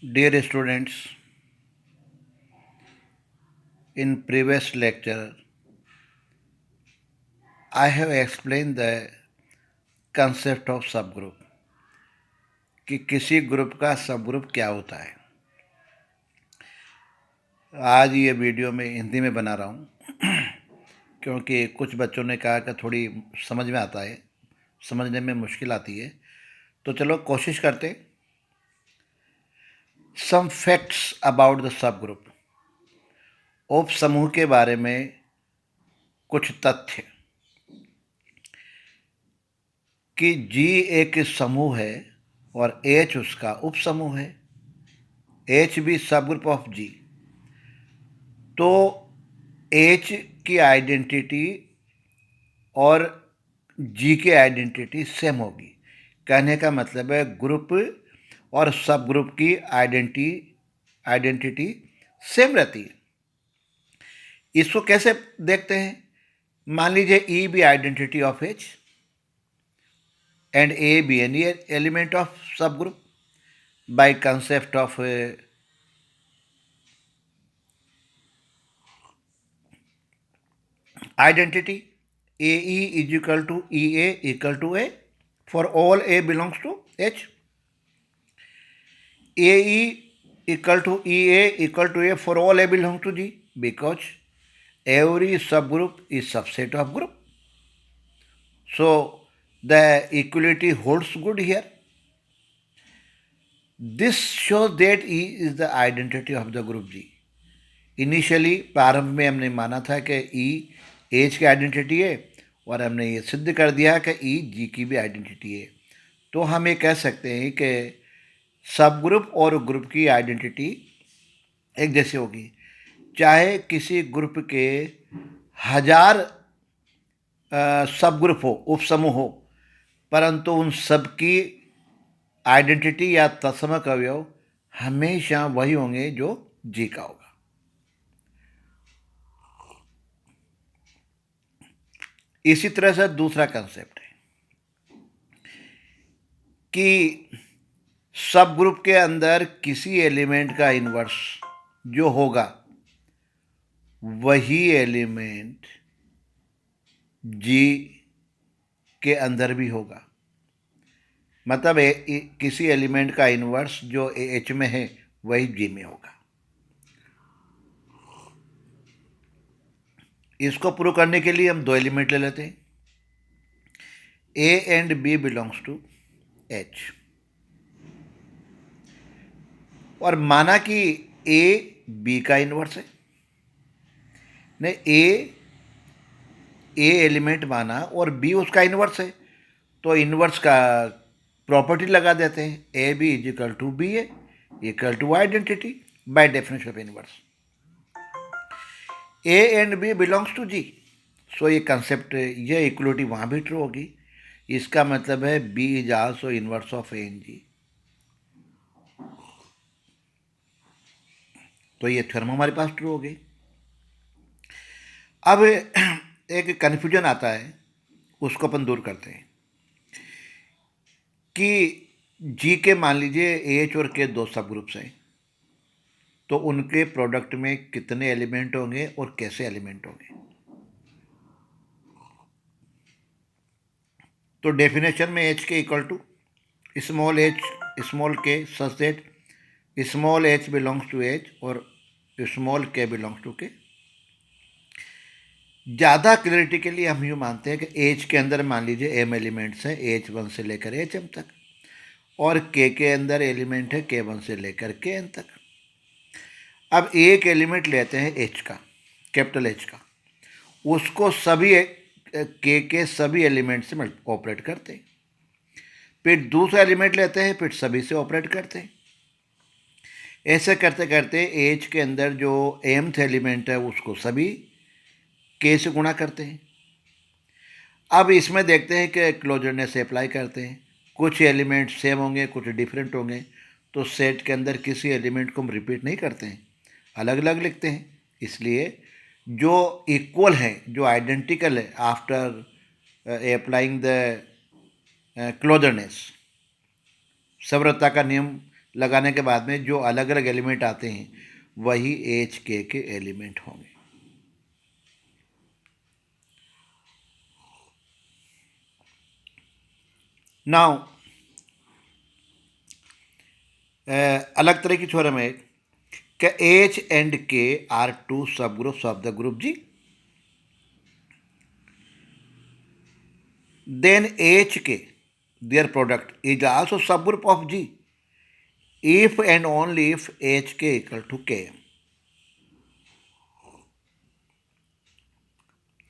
Dear students, in previous lecture, I have explained the concept of subgroup कि किसी group का subgroup क्या होता है। आज ये वीडियो मैं हिंदी में बना रहा हूँ क्योंकि कुछ बच्चों ने कहा कि थोड़ी समझ में आता है, समझने में मुश्किल आती है। तो चलो कोशिश करते। Some facts about the subgroup, उप समूह के बारे में कुछ तथ्य कि जी एक समूह है और एच उसका उप समूह है, एच भी सब ग्रुप ऑफ जी। तो एच की आइडेंटिटी और जी की आइडेंटिटी सेम होगी। कहने का मतलब है ग्रुप और सब ग्रुप की आइडेंटिटी सेम रहती है। इसको कैसे देखते हैं? मान लीजिए E be identity of H and A be any element of subgroup by concept of identity. AE is equal to EA equal to A for all A belongs to H. AE equal to EA equal to A for all A belongs to G because every subgroup is subset of group. So the equality holds good here. This shows that E is the identity of the group G. Initially प्रारंभ में हमने माना था कि E H की identity है और हमने ये सिद्ध कर दिया कि ई जी की भी आइडेंटिटी है। तो हम ये कह सकते हैं कि सब ग्रुप और ग्रुप की आइडेंटिटी एक जैसी होगी, चाहे किसी ग्रुप के 1000 सब ग्रुप हो, उप समूह हो, परंतु उन सब की आइडेंटिटी या तत्समक अवयव हमेशा वही होंगे जो जी का होगा। इसी तरह से दूसरा कंसेप्ट है कि सब ग्रुप के अंदर किसी एलिमेंट का इन्वर्स जो होगा वही एलिमेंट जी के अंदर भी होगा। मतलब किसी एलिमेंट का इन्वर्स जो एच में है वही जी में होगा। इसको प्रूव करने के लिए हम दो एलिमेंट ले लेते हैं। A and B belongs to H और माना कि ए बी का इन्वर्स है। नहीं, ए एलिमेंट माना और बी उसका इन्वर्स है, तो इन्वर्स का प्रॉपर्टी लगा देते हैं। A B is equal to B A equal to identity by definition of inverse. A and B belongs to G, so ये कंसेप्ट, ये इक्वलिटी वहाँ भी ट्रू होगी। इसका मतलब है B is also inverse of A and G. तो ये थ्योरम हमारे पास ट्रू हो गई। अब एक कन्फ्यूजन आता है, उसको अपन दूर करते हैं कि जी के मान लीजिए एच और के दो सब ग्रुप्स हैं, तो उनके प्रोडक्ट में कितने एलिमेंट होंगे और कैसे एलिमेंट होंगे। तो डेफिनेशन में H K equal to small H small K such that small H belongs to H और small K belongs to K. ज़्यादा क्लियरिटी के लिए हम यूँ मानते हैं कि एच के अंदर मान लीजिए एम एलिमेंट्स हैं, एच वन से लेकर एच एम तक, और के अंदर एलिमेंट है के वन से लेकर के एन तक। अब एक एलिमेंट लेते हैं एच का, कैपिटल एच का, उसको सभी के सभी एलिमेंट से ऑपरेट करते हैं। फिर दूसरा एलिमेंट लेते हैं, फिर सभी से ऑपरेट करते हैं। ऐसे करते करते एच के अंदर जो एमथ एलिमेंट है उसको सभी के से गुणा करते हैं। अब इसमें देखते हैं कि क्लोजरनेस से अप्लाई करते हैं। कुछ एलिमेंट सेम होंगे, कुछ डिफरेंट होंगे, तो सेट के अंदर किसी एलिमेंट को हम रिपीट नहीं करते हैं, अलग अलग लिखते हैं। इसलिए जो इक्वल है, जो आइडेंटिकल है, आफ्टर अप्लाइंग द क्लोजरनेस, सर्वरता का नियम लगाने के बाद में जो अलग अलग एलिमेंट आते हैं वही एच के एलिमेंट होंगे। नाउ अलग तरह की थ्योरम है कि H and K are two subgroups of the group G, then HK, their product, is also subgroup of G if and only if HK equal to K।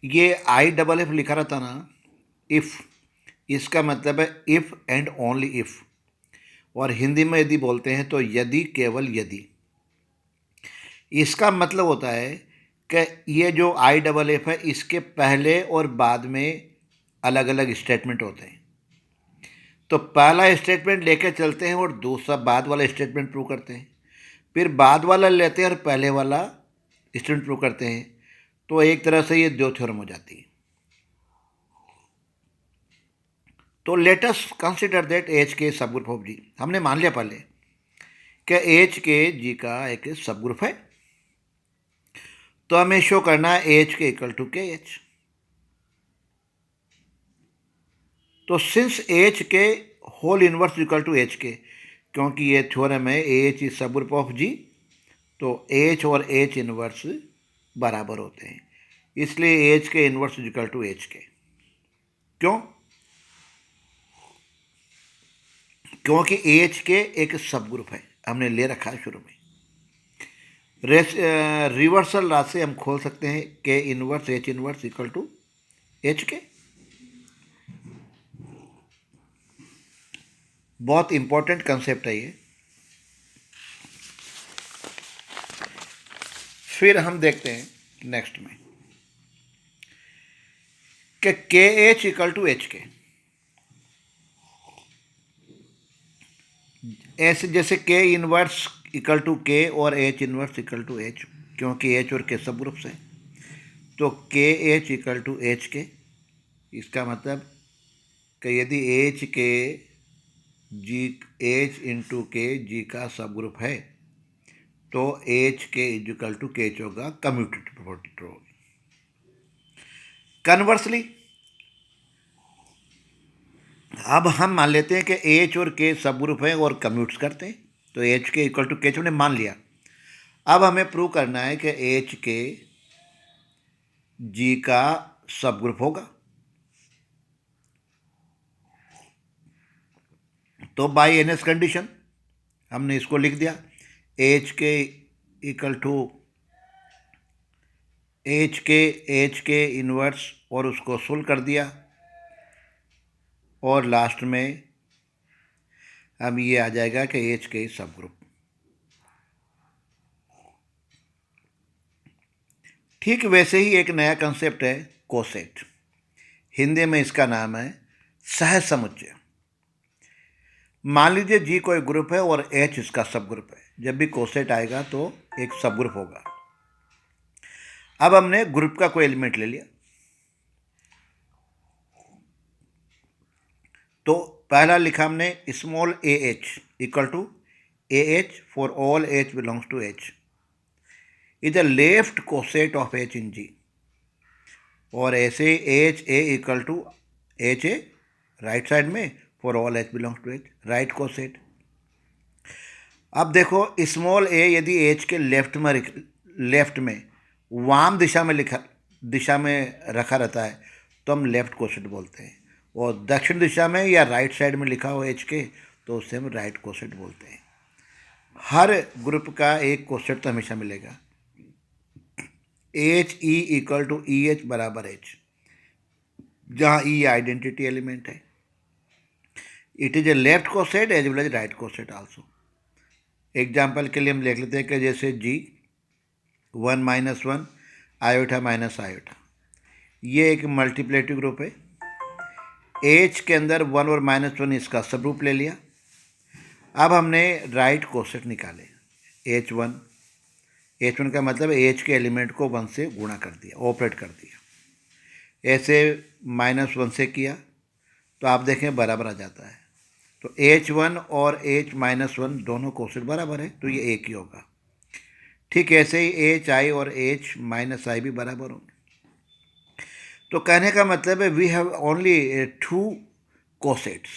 ये IFF लिखा रहता ना, if, इसका मतलब है if and only if, और हिंदी में यदि बोलते हैं तो यदि केवल यदि। इसका मतलब होता है कि ये जो IFF है इसके पहले और बाद में अलग अलग स्टेटमेंट होते हैं। तो पहला स्टेटमेंट लेकर चलते हैं और दूसरा बाद वाला स्टेटमेंट प्रूव करते हैं, फिर बाद वाला लेते हैं और पहले वाला स्टेटमेंट प्रूव करते हैं। तो एक तरह से ये दो थ्योरम हो जाती है। तो let us consider that H के सब ग्रुप ऑफ जी। हमने मान लिया पहले कि एच के जी का एक सब ग्रुप है, तो हमें शो करना है H K equal to K H. तो since H K whole inverse equal to H K, क्योंकि ये थ्योरम है H is subgroup of G, तो एच और एच इनवर्स बराबर होते हैं, इसलिए एच के इनवर्स इक्वल टू एच के। क्यों? क्योंकि एच के एक सब ग्रुप है, हमने ले रखा है शुरू में। रिवर्सल राशि हम खोल सकते हैं K inverse H inverse equal to H K. बहुत इंपॉर्टेंट कंसेप्ट है ये। फिर हम देखते हैं नेक्स्ट में कि के एच इक्वल टू एच के, ऐसे जैसे के इनवर्स इक्वल टू के और H inverse equal to H, क्योंकि एच और के सब ग्रुप्स हैं। तो के एच इक्वल टू एच के, इसका मतलब कि यदि एच के जी एच इंटू के जी का सब ग्रुप है तो H K equal to K H होगा, कम्यूटेटिव प्रॉपर्टी ट्रू होगी। कन्वर्सली अब हम मान लेते हैं कि एच और के सब ग्रुप हैं और कम्यूट्स करते हैं, तो H K equal to K H हमने मान लिया। अब हमें प्रूव करना है कि एच के जी का सब ग्रुप होगा। तो बाय एनएस कंडीशन हमने इसको लिख दिया, H K equal to H के इनवर्स, और उसको सोल्व कर दिया, और लास्ट में अब ये आ जाएगा कि एच के सब ग्रुप। ठीक वैसे ही एक नया कंसेप्ट है कोसेट, हिंदी में इसका नाम है सहज समुच्चय। मान लीजिए जी कोई ग्रुप है और एच इसका सब ग्रुप है, जब भी कोसेट आएगा तो एक सब ग्रुप होगा। अब हमने ग्रुप का कोई एलिमेंट ले लिया, तो पहला लिखा हमने small A H equal to A H for all H belongs to H is the left coset of H in G, और ऐसे H A equal to H A right side में for all H belongs to H, right coset. अब देखो small ए यदि H के left में वाम दिशा में रखा रहता है तो हम लेफ्ट कोसेट बोलते हैं, और दक्षिण दिशा में या राइट साइड में लिखा हो एच के तो उससे हम राइट कोसेट बोलते हैं। हर ग्रुप का एक कोसेट तो हमेशा मिलेगा, H E equal to E H बराबर एच, जहाँ ई आइडेंटिटी एलिमेंट है। It is a left coset as well as right coset also. Example के लिए हम लिख लेते हैं कि जैसे जी 1 - 1 आयोटा माइनस आयोटा, ये एक मल्टीप्लेटिव ग्रुप है। एच के अंदर 1 और -1 इसका सब ग्रुप ले लिया। अब हमने राइट कोसेट निकाले, H1 का मतलब एच के एलिमेंट को 1 से गुणा कर दिया, ऑपरेट कर दिया। ऐसे -1 से किया तो आप देखें बराबर आ जाता है, तो H1 और H-1 दोनों कोसेट बराबर है, तो ये एक ही होगा। ठीक ऐसे ही HI और H-I भी बराबर होंगे। तो कहने का मतलब है वी हैव ओनली 2 कोसेट्स,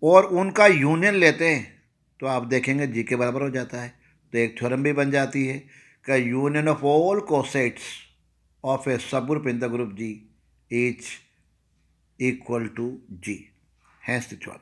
और उनका यूनियन लेते हैं तो आप देखेंगे जी के बराबर हो जाता है। तो एक थ्योरम भी बन जाती है कि union of all cosets of a subgroup in the group G is equal to G. Hence the theorem.